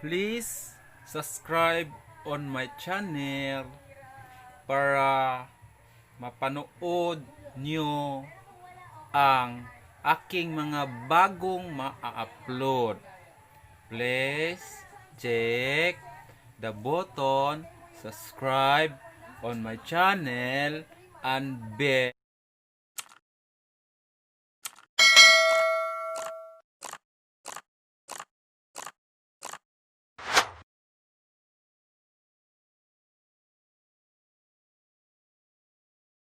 Please subscribe on my channel para mapanood nyo ang aking mga bagong ma-upload. Please check the button subscribe on my channel and bell.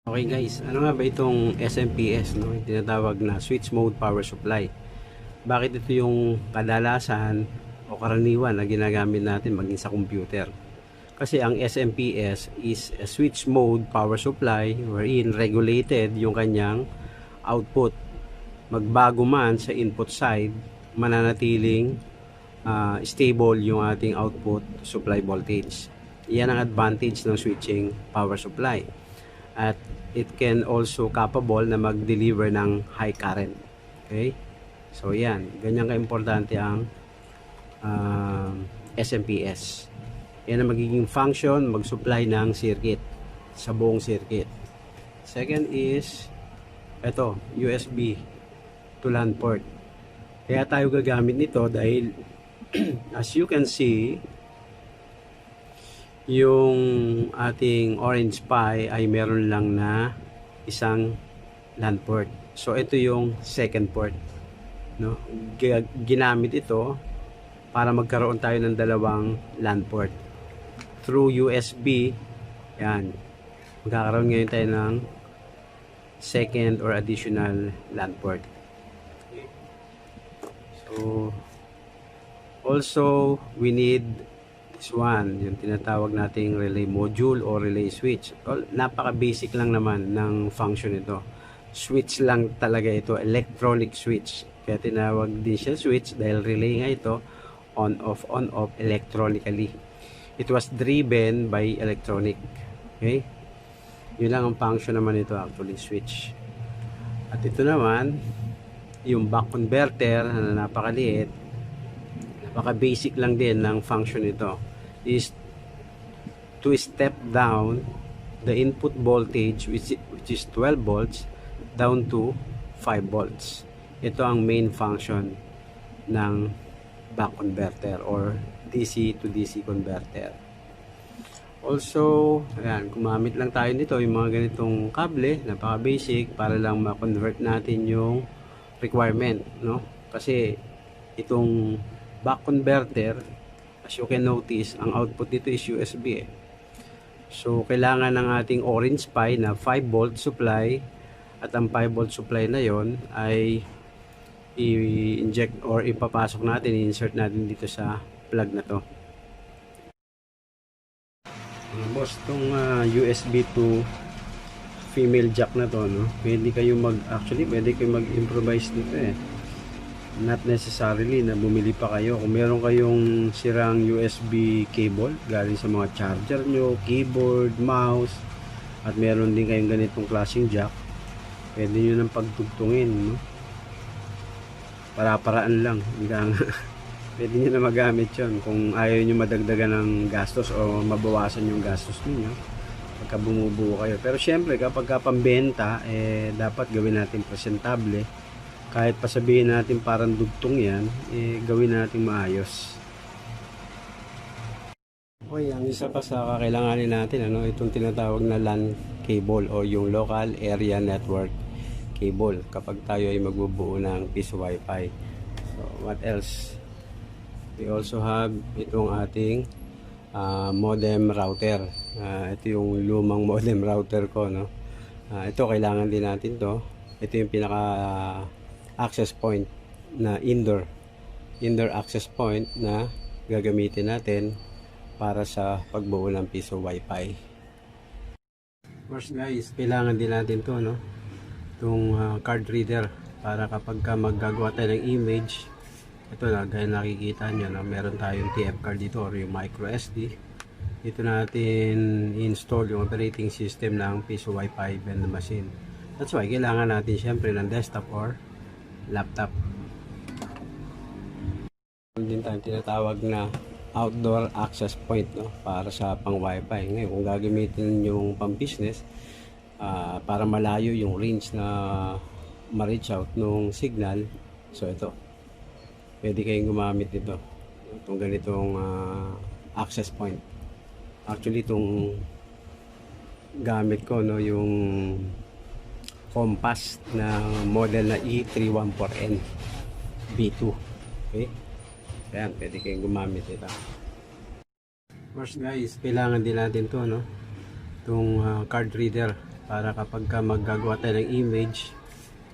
Okay guys, ano nga ba itong SMPS, no? Yung tinatawag na switch mode power supply. Bakit ito yung kadalasan o karaniwan na ginagamit natin maging sa computer? Kasi ang SMPS is a switch mode power supply wherein regulated yung kanyang output. Magbago man sa input side, mananatiling stable yung ating output supply voltage. Yan ang advantage ng switching power supply. At it can also capable na mag-deliver ng high current. Okay? So yan, ganyan ka-importante ang SMPS. Yan ang magiging function, mag-supply ng circuit sa buong circuit. Second is ito, USB to LAN port. Kaya tayo gagamit nito dahil as you can see, yung ating Orange Pi ay meron lang na isang LAN port. So ito yung second port, no? Ginamit ito para magkaroon tayo ng dalawang LAN port. Through USB, yan. Magkakaroon ngayon tayo ng second or additional LAN port. So also we need this one, yung tinatawag nating relay module o relay switch. Napaka-basic lang naman ng function ito. Switch lang talaga ito, electronic switch. Kaya tinawag din siya switch dahil relay nga ito, on-off electronically. It was driven by electronic. Okay? Yun lang ang function naman ito actually, switch. At ito naman, yung buck converter na napakaliit, napaka-basic lang din ng function ito, is to step down the input voltage which is 12 volts down to 5 volts. Ito ang main function ng buck converter or DC to DC converter. Also, ayan, gumamit lang tayo nito yung mga ganitong kable, napaka-basic para lang ma-convert natin yung requirement, no? Kasi itong buck converter, as you can notice, ang output dito is USB So kailangan ng ating Orange Pi na 5 volt supply, at ang 5 volt supply na yon ay i-inject or ipapasok natin, i-insert natin dito sa plug na to. Boss, itong USB to female jack na to, no? Pwede kayo mag-improvise dito Not necessarily na bumili pa kayo. Kung meron kayong sirang USB cable galing sa mga charger nyo, keyboard, mouse, at meron din kayong ganitong klaseng jack, pwede nyo nang pagtugtungin, no? Para-paraan lang. Pwede nyo na magamit yon kung ayaw nyo madagdagan ng gastos o mabawasan yung gastos niyo pagka bumubuo kayo. Pero syempre kapag pambenta, dapat gawin natin presentable. Kahit pasabihin natin parang dugtong yan, gawin natin maayos. Okay, ang isa pa sa kakailanganin natin, itong tinatawag na LAN cable o yung local area network cable kapag tayo ay magbubuo ng piso wifi. So what else? We also have itong ating modem router. Ito yung lumang modem router ko, no? Ito kailangan din natin to. Ito yung pinaka access point na indoor access point na gagamitin natin para sa pagbuo ng piso wifi. First guys, kailangan din natin to, no? Itong card reader para kapag maggagawa tayo ng image, ito na, gaya nakikita nyo na meron tayong TF card dito or yung micro SD. Dito natin install yung operating system ng piso wifi vending machine. That's why kailangan natin syempre ng desktop or laptop. Din tayong tinatawag na outdoor access point, no, para sa pang wifi. Ngayon kung gagamitin yung pang business, para malayo yung range na ma-reach out nung signal, so ito, pwede kayong gumamit nito, itong ganitong access point. Actually itong gamit ko, no, yung Compass na model na E314N B2. Okay, ayan, pwede kayong gumamit ito. First guys, kailangan din natin to, no, itong card reader, para kapag ka maggagawa tayo ng image,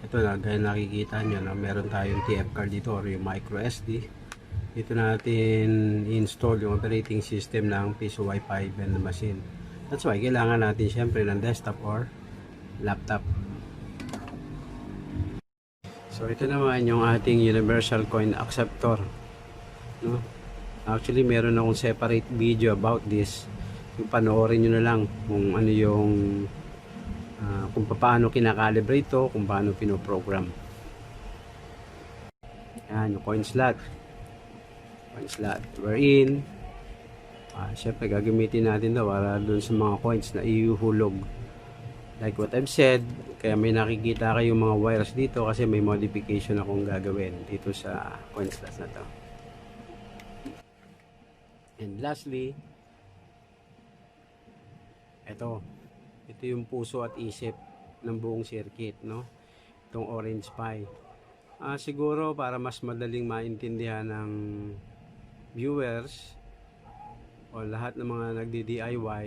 ito na, gaya nakikita nyo na meron tayong TF card dito or yung micro SD. Dito natin install yung operating system ng Piso Wi-Fi vending machine. That's why kailangan natin syempre ng desktop or laptop. So ito naman yung ating universal coin acceptor, no? Actually meron akong separate video about this. Yung panoorin nyo na lang kung ano yung kung paano kinakalibrate ito, kung paano pinoprogram. Yan, yung coin slot wherein syempre gagamitin natin ito para dun sa mga coins na ihuhulog. Like what I've said, kaya may nakikita kayong mga wires dito kasi may modification akong gagawin dito sa coin slot na to. And lastly, ito yung puso at isip ng buong circuit, no? Itong Orange Pi. Siguro para mas madaling maintindihan ng viewers o lahat ng mga nagdi-DIY,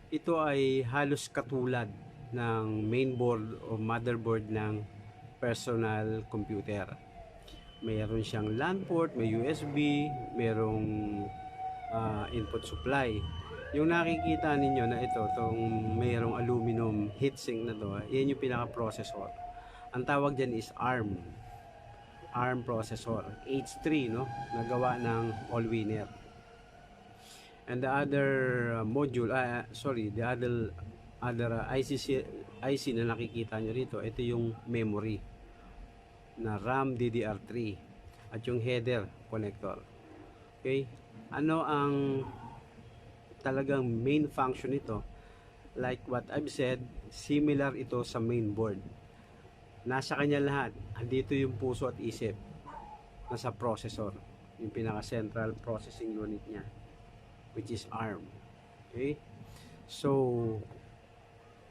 ito ay halos katulad ng mainboard o motherboard ng personal computer. Mayroon siyang LAN port, may USB, mayroong input supply. Yung nakikita ninyo na itong mayroong aluminum heatsink na to, yan yung pinaka-processor. Ang tawag dyan is ARM processor, H3, no, nagawa ng Allwinner. And the other module, the other IC na nakikita nyo rito, ito yung memory na RAM DDR3 at yung header connector. Okay, ano ang talagang main function nito? Like what I've said, similar ito sa mainboard. Nasa kanya lahat. Andito yung puso at isip. Nasa processor, yung pinaka central processing unit niya, which is ARM. Okay, so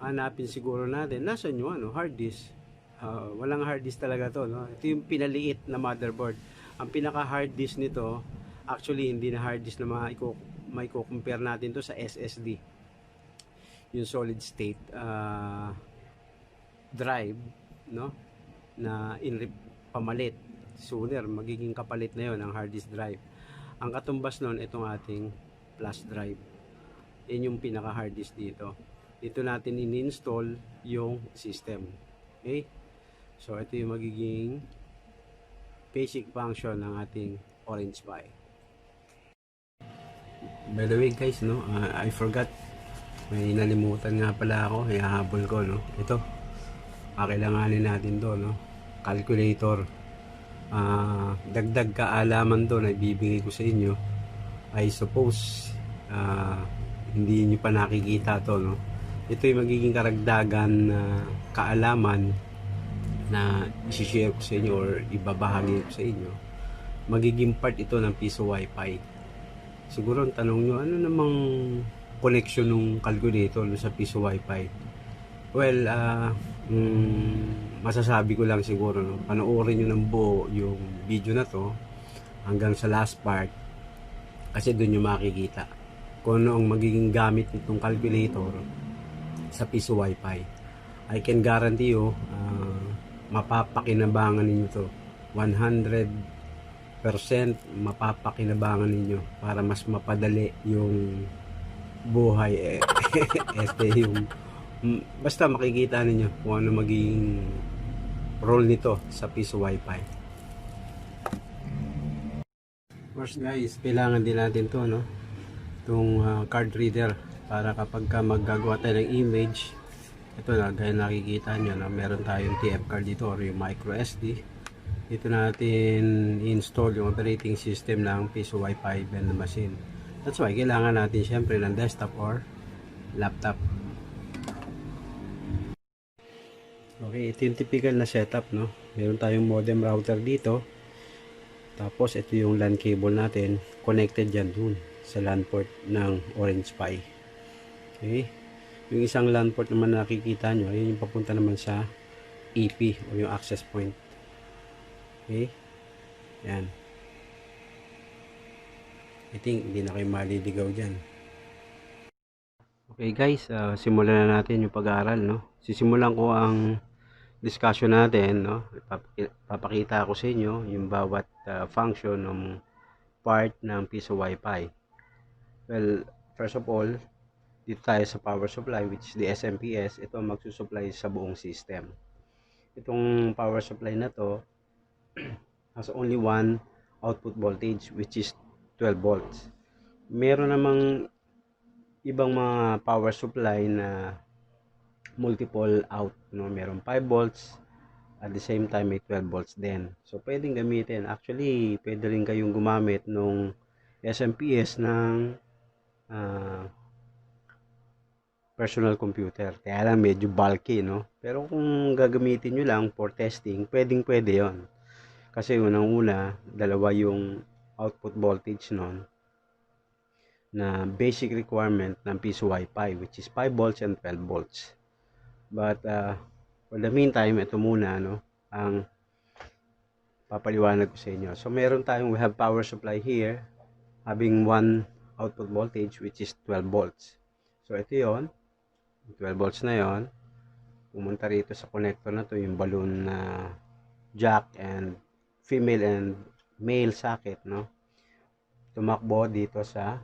hanapin siguro natin nasan yung hard disk. Walang hard disk talaga to, no? Ito yung pinaliit na motherboard. Ang pinaka hard disk nito, actually hindi na hard disk na may compare natin to sa SSD, yung solid state drive, no, na pamalit sooner, magiging kapalit na yon ang hard disk drive. Ang katumbas nun, itong ating flash drive. Yan yung pinaka hard disk dito. Dito natin in-install yung system. Okay, so ito yung magiging basic function ng ating Orange Pi. By the way guys, no, I forgot, may nalimutan nga pala ako, ihahabol ko, no. Ito, kailanganin natin to, no, calculator. Dagdag kaalaman to na ibibigay ko sa inyo. I suppose hindi nyo pa nakikita to, no. Ito yung magiging karagdagan na kaalaman na i-share ko sa inyo or ibabahagi ko sa inyo. Magiging part ito ng Piso Wi-Fi. Siguro ang tanong nyo, ano namang connection ng calculator sa Piso Wi-Fi? Well, masasabi ko lang siguro, no, panoorin nyo ng buo yung video na to hanggang sa last part, kasi doon nyo makikita kung ano ang magiging gamit nitong calculator sa Piso Wi-Fi. I can guarantee you, mapapakinabangan ninyo to 100%, mapapakinabangan ninyo para mas mapadali yung buhay. Yung basta makikita ninyo kung ano magiging role nito sa Piso Wi-Fi. First guys, kailangan din natin to, no, itong card reader, para kapag ka maggagawa tayo ng image, ito na, gaya nakikita nyo na meron tayong TF card dito or yung micro SD. Dito natin install yung operating system ng Piso Wi-Fi vending machine. That's why kailangan natin syempre ng desktop or laptop. Okay, ito yung typical na setup, no? Meron tayong modem router dito. Tapos ito yung LAN cable natin, connected dyan dun sa LAN port ng Orange Pi. Okay? Yung isang LAN port naman na nakikita nyo, ayun yung papunta naman sa EP o yung access point. Okay? Yan. I think hindi na kayo maliligaw dyan. Okay guys, simulan na natin yung pag-aaral, no? Sisimulan ko ang discussion natin, no? Papakita ko sa inyo yung bawat function ng part ng Piso Wi-Fi. Well, first of all, dito tayo sa power supply, which is the SMPS. Ito ang magsusupply sa buong system. Itong power supply na to has only one output voltage, which is 12 volts. Meron namang ibang mga power supply na multiple out, no? Meron 5 volts, at the same time may 12 volts din. So pwedeng gamitin. Actually, pwede rin kayong gumamit nung SMPS ng personal computer. Kaya lang medyo bulky, no? Pero kung gagamitin nyo lang for testing, pwede yon. Kasi unang-una, dalawa yung output voltage nun na basic requirement ng Piso Wi-Fi, which is 5 volts and 12 volts. But for the meantime, ito muna, no, ang papaliwanag ko sa inyo. So meron tayong, we have power supply here having one output voltage which is 12 volts. So ito yon, 12 volts na yon, pumunta rito sa connector na to yung balloon na jack and female and male socket, no? Tumakbo dito sa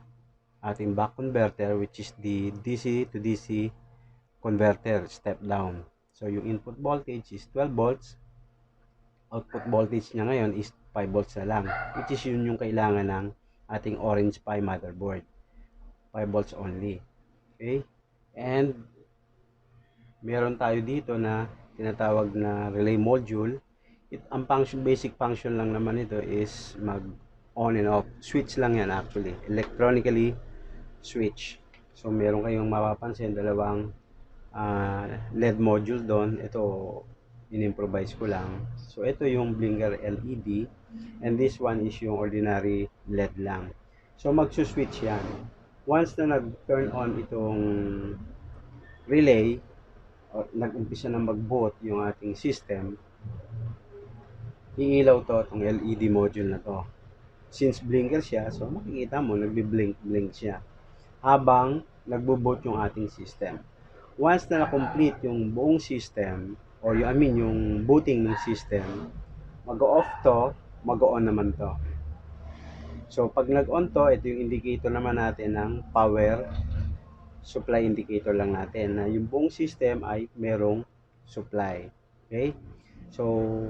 ating back converter, which is the DC to DC converter step down. So yung input voltage is 12 volts, output voltage niya ngayon is 5 volts na lang, which is yun yung kailangan ng ating Orange Pi motherboard, 5 volts only. Okay, and meron tayo dito na tinatawag na relay module. Ang basic function lang naman ito is mag on and off. Switch lang yan actually. Electronically switch. So meron kayong mapapansin dalawang LED module doon. Ito in-improvise ko lang. So ito yung blinker LED and this one is yung ordinary LED lang. So magsuswitch yan. Once na nag-turn on itong relay, nag-umpisa na mag-boot yung ating system, iilaw to itong LED module na to. Since blinker siya, so makikita mo nagbi-blink siya habang nagbo-boot yung ating system. Once na na-complete yung buong system or yung booting ng system, mag-off to, mag-on naman to. So pag nag-on to, ito yung indicator naman natin ng power supply indicator lang natin na yung buong system ay merong supply. Okay? So,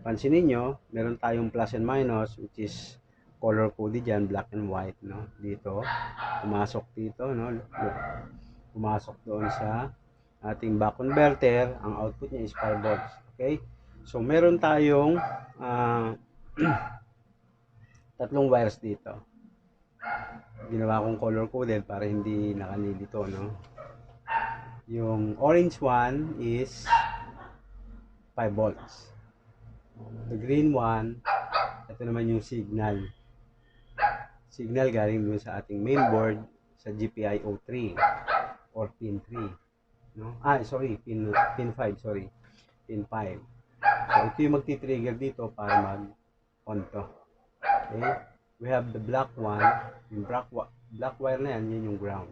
pansinin nyo, meron tayong plus and minus, which is color coded dyan, black and white, no? Dito, pumasok dito, no? Pumasok doon sa ating back converter, ang output niya is 5 volts. Okay? So, meron tayong tatlong wires dito. Ginawa kong color coded para hindi nakalilito, no? Yung orange one is 5 volts. The green one, ito naman yung signal. Signal galing dun sa ating mainboard sa GPIO 3 or pin 3, no? Pin 5, sorry. Pin 5. So ito yung magti-trigger dito para mag-on to. Okay? We have the black one, yung black wire na yan, yun yung ground.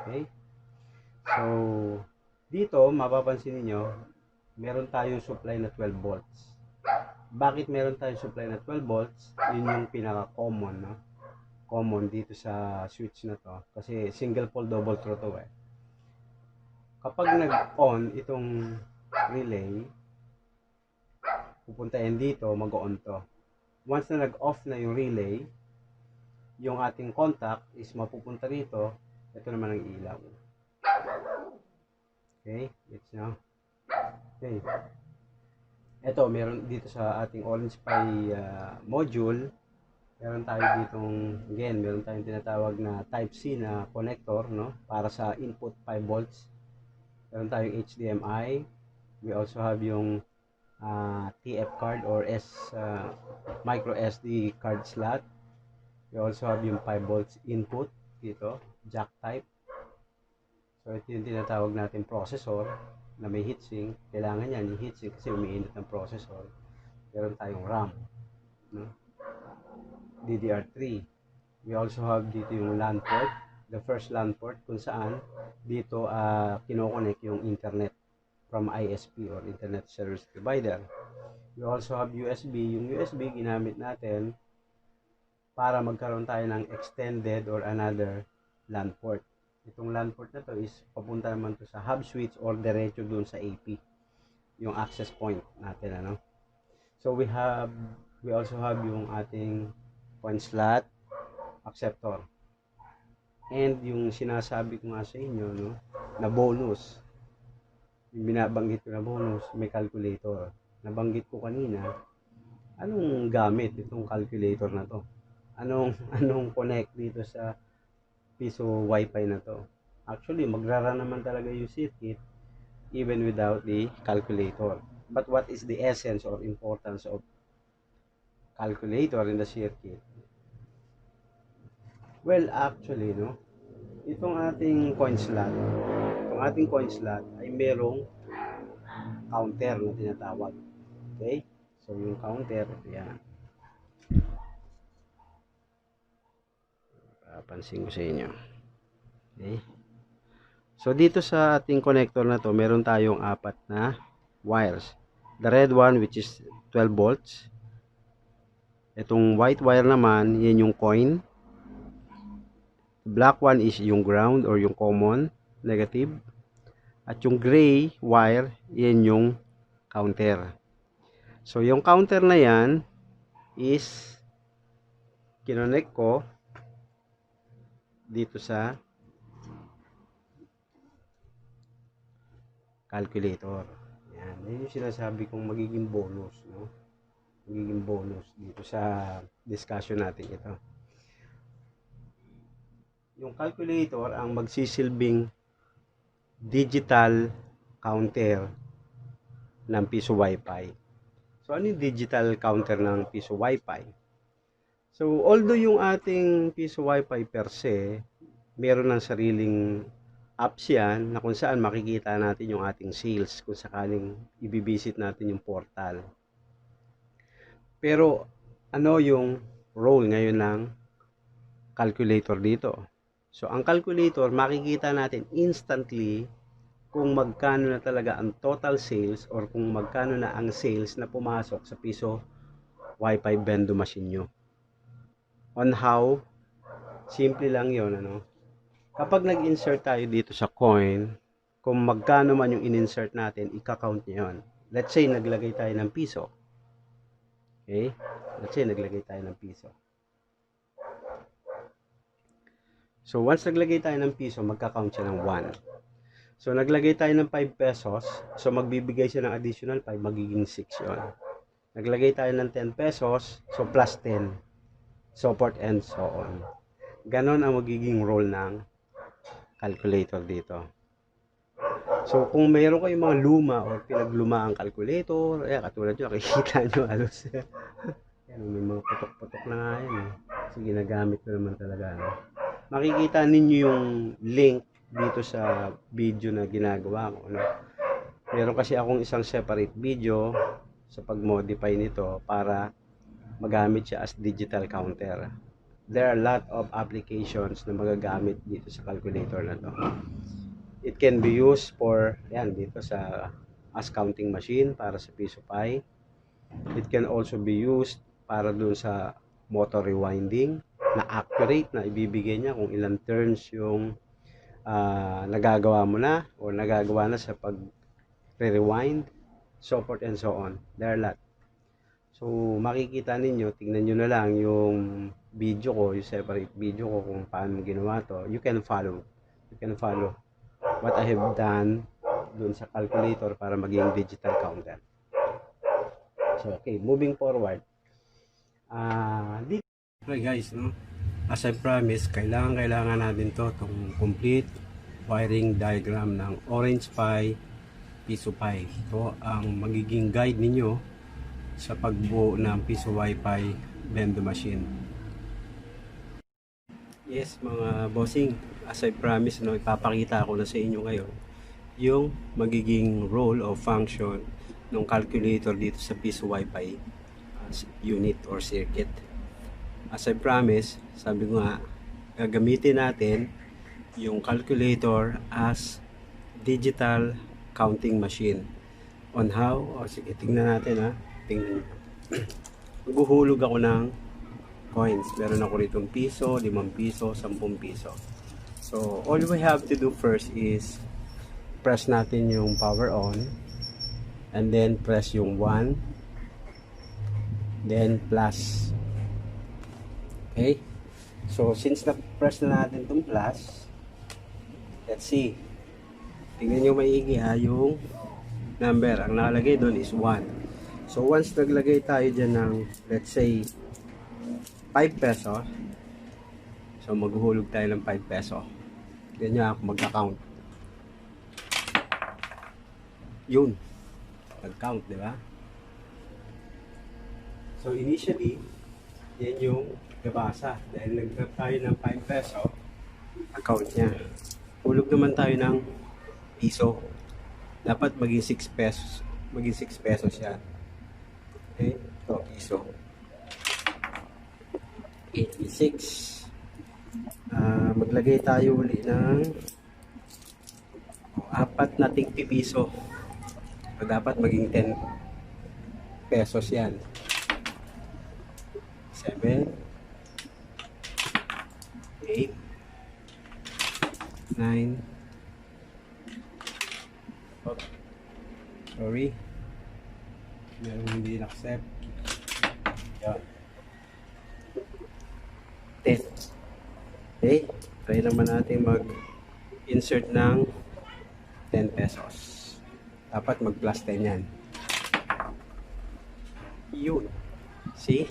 Okay? So, dito, mapapansin niyo meron tayong supply na 12 volts. Bakit meron tayong supply na 12 volts? Yun yung pinaka-common, no? Common dito sa switch na to. Kasi single pole, double throw to eh. Kapag nag-on itong relay, pupunta yan dito, mag-on to. Once na nag-off na yung relay, yung ating contact is mapupunta rito. Ito naman ang ilaw. Okay, it's now. Okay. Ito, meron dito sa ating Orange Pi module, meron tayo ditong, again, meron tayong tinatawag na Type-C na connector, no? Para sa input 5 volts. Meron tayong HDMI. We also have yung TF card or micro SD card slot. We also have yung 5 volts input dito, jack type. So ito yung tinatawag natin processor na may heatsink. Kailangan yan yung heatsink kasi umiinit ang processor. Meron tayong RAM, no? DDR3. We also have dito yung LAN port, the first LAN port kung saan dito kinokonek yung internet from ISP or Internet Service Provider. We also have USB. Yung USB ginamit natin para magkaroon tayo ng extended or another LAN port. Itong LAN port na to is papunta naman to sa hub switch or diretso dun sa AP, yung access point natin, ano. So we also have yung ating point slot acceptor, and yung sinasabi ko nga sa inyo, no, na bonus, yung binabanggit ko na bonus, may calculator. Nabanggit ko kanina, anong gamit itong calculator na to, anong connect dito sa piso wifi na to. Actually, magrara naman talaga yung circuit even without the calculator. But what is the essence or importance of calculator in the circuit? Well, actually, no, itong ating coin slot ay merong counter na tinatawag. Okay? So, yung counter, yan. Papansin ko sa inyo. Okay? So, dito sa ating connector na to, meron tayong 4 na wires. The red one, which is 12 volts. Itong white wire naman, yan yung coin. Black one is yung ground or yung common, negative. At yung gray wire, yan yung counter. So, yung counter na yan is kinonect ko dito sa calculator. Yan. Yan yung sinasabi kong magiging bonus, no? Magiging bonus dito sa discussion natin ito. Yung calculator ang magsisilbing digital counter ng piso wifi. So, ano yung digital counter ng piso wifi? So, although yung ating piso wifi per se, meron ng sariling apps yan na kung saan makikita natin yung ating sales kung sakaling ibibisit natin yung portal. Pero, ano yung role ngayon ng calculator dito? So, ang calculator, makikita natin instantly kung magkano na talaga ang total sales or kung magkano na ang sales na pumasok sa piso wifi vending machine nyo. On how, simple lang yon, ano. Kapag nag-insert tayo dito sa coin, kung magkano man yung in-insert natin, i-count nyo yun. Let's say, naglagay tayo ng piso. Okay? Let's say, naglagay tayo ng piso. So, once naglagay tayo ng piso, magka-count siya ng 1. So, naglagay tayo ng 5 pesos. So, magbibigay siya ng additional 5, magiging 6 yun. Naglagay tayo ng 10 pesos, so plus 10. So forth and so on. Ganon ang magiging role ng calculator dito. So, kung mayroon kayong mga luma or pinagluma ang calculator, katulad nyo, nakikita nyo halos. Yan, may mga putok-putok na nga yan. Kasi ginagamit ko naman talaga. No? Makikita ninyo yung link dito sa video na ginagawa ko. No? Meron kasi akong isang separate video sa pag-modify nito para magamit siya as digital counter. There are a lot of applications na magagamit dito sa calculator na to. It can be used for, yan, dito sa as counting machine para sa piso pi. It can also be used para dun sa motor rewinding na accurate na ibibigay niya kung ilang turns yung nagagawa mo na o nagagawa na sa pag rewind, so forth and so on. There are a lot. So, makikita ninyo, tingnan nyo na lang yung video ko, yung separate video ko kung paano ginawa to. You can follow what I have done dun sa calculator para maging digital counter. So, okay, moving forward. Dito. Okay guys, no? As I promised, kailangan natin itong complete wiring diagram ng Orange Pi Piso Pi. Ito ang magiging guide ninyo sa pagbuo ng Piso Wi-Fi Bendo machine. Yes mga bossing, as I promised, no, ipapakita ko na sa inyo ngayon yung magiging role o function ng calculator dito sa Piso Wi-Fi unit or circuit. As I promised, sabi ko nga, gagamitin natin yung calculator as digital counting machine. On how? O sige, tingnan natin ha. Tingnan nyo. Maghuhulog ako ng coins. Meron ako rito piso, 5 piso, 10 piso. So, all we have to do first is press natin yung power on and then press yung 1 then plus. Okay? So, since na-press na natin itong plus, let's see. Tingnan nyo maigi ha, yung number. Ang nakalagay doon is 1. So, once naglagay tayo dyan ng, let's say, 5 peso. So, maghuhulog tayo ng 5 peso. Ganyan ako magka-count. Yun. Nag-count, di ba? So, initially, yan yung nabasa. Dahil nag-grab tayo ng 5 peso, account niya. Hulog naman tayo ng piso. Dapat maging 6 pesos. Maging 6 pesos yan. Okay? Ito, piso. 86. Maglagay tayo uli ng 4 na tig-piso. So, dapat maging 10 pesos yan. 7 8 9 oh, sorry meron hindi na-accept yan 10. Okay, try naman natin mag-insert ng 10 pesos. Dapat mag plus 10 yan. Yun, see,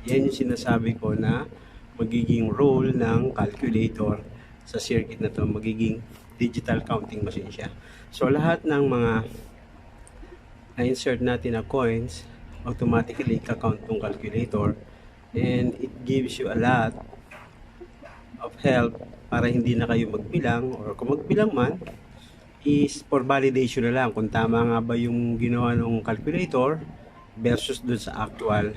yan yung sinasabi ko na magiging role ng calculator sa circuit na to, magiging digital counting machine siya. So lahat ng mga na-insert natin na coins, automatically ka-count tong calculator, and it gives you a lot of help para hindi na kayo magbilang, or kung magbilang man is for validation na lang kung tama nga ba yung ginawa ng calculator versus dun sa actual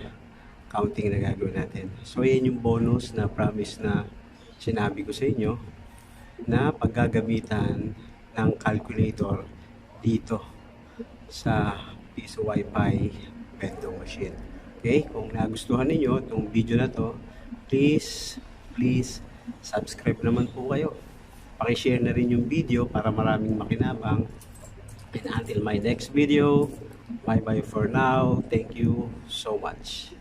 counting na gagawin natin. So yan yung bonus na promise na sinabi ko sa inyo na paggagamitan ng calculator dito sa Piso Wi-Fi vending machine. Okay, kung nagustuhan niyo itong video na to, please subscribe naman po kayo. Paki-share na rin yung video para maraming makinabang. And until my next video, bye bye for now. Thank you so much.